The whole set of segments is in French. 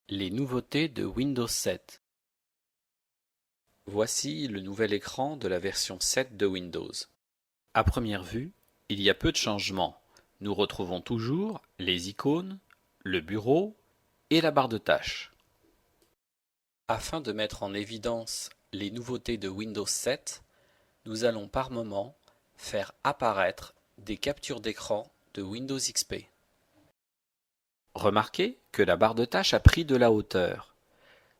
Les nouveautés de Windows 7. Voici le nouvel écran de la version 7 de Windows. À première vue, il y a peu de changements. Nous retrouvons toujours les icônes, le bureau et la barre de tâches. Afin de mettre en évidence les nouveautés de Windows 7, nous allons par moment faire apparaître des captures d'écran de Windows XP. Remarquez que la barre de tâches a pris de la hauteur,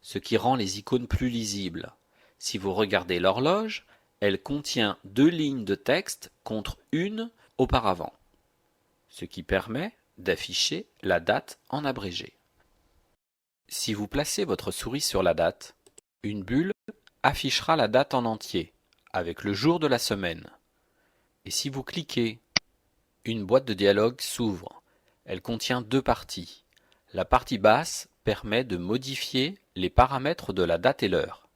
ce qui rend les icônes plus lisibles. Si vous regardez l'horloge, elle contient 2 lignes de texte contre une auparavant, ce qui permet d'afficher la date en abrégé. Si vous placez votre souris sur la date, une bulle affichera la date en entier, avec le jour de la semaine. Et si vous cliquez, une boîte de dialogue s'ouvre. Elle contient 2 parties. La partie basse permet de modifier les paramètres de la date et l'heure.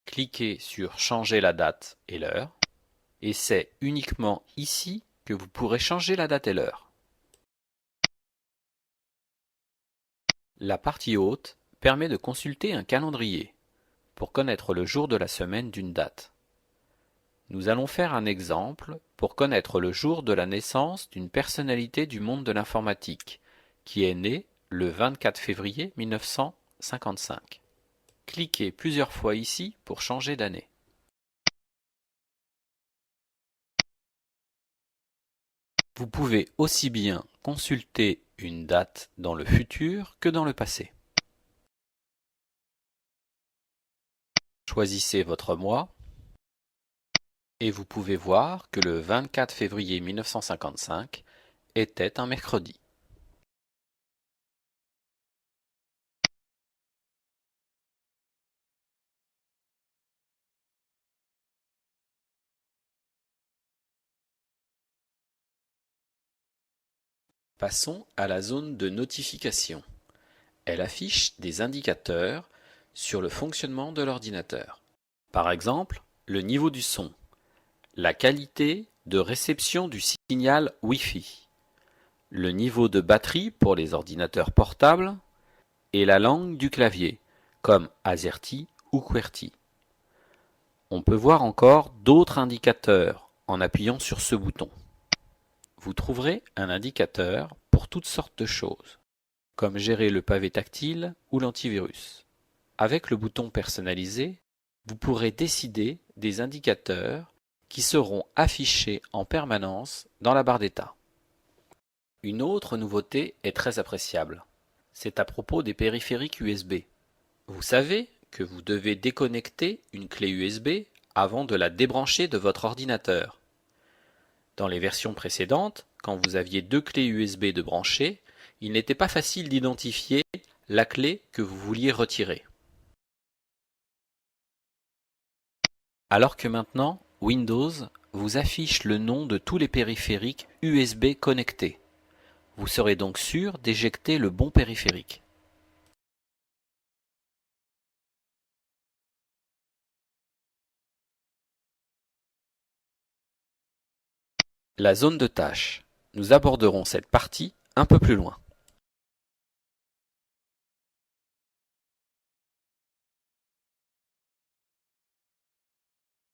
Cliquez sur Changer la date et l'heure, et c'est uniquement ici que vous pourrez changer la date et l'heure. La partie haute permet de consulter un calendrier pour connaître le jour de la semaine d'une date. Nous allons faire un exemple pour connaître le jour de la naissance d'une personnalité du monde de l'informatique qui est née le 24 février 1955. Cliquez plusieurs fois ici pour changer d'année. Vous pouvez aussi bien consulter une date dans le futur que dans le passé. Choisissez votre mois et vous pouvez voir que le 24 février 1955 était un mercredi. Passons à la zone de notification. Elle affiche des indicateurs sur le fonctionnement de l'ordinateur. Par exemple, le niveau du son, la qualité de réception du signal Wi-Fi, le niveau de batterie pour les ordinateurs portables et la langue du clavier, comme AZERTY ou QWERTY. On peut voir encore d'autres indicateurs en appuyant sur ce bouton. Vous trouverez un indicateur pour toutes sortes de choses, comme gérer le pavé tactile ou l'antivirus. Avec le bouton personnalisé, vous pourrez décider des indicateurs qui seront affichés en permanence dans la barre d'état. Une autre nouveauté est très appréciable. C'est à propos des périphériques USB. Vous savez que vous devez déconnecter une clé USB avant de la débrancher de votre ordinateur. Dans les versions précédentes, quand vous aviez 2 clés USB de brancher, il n'était pas facile d'identifier la clé que vous vouliez retirer. Alors que maintenant, Windows vous affiche le nom de tous les périphériques USB connectés. Vous serez donc sûr d'éjecter le bon périphérique. La zone de tâches. Nous aborderons cette partie un peu plus loin.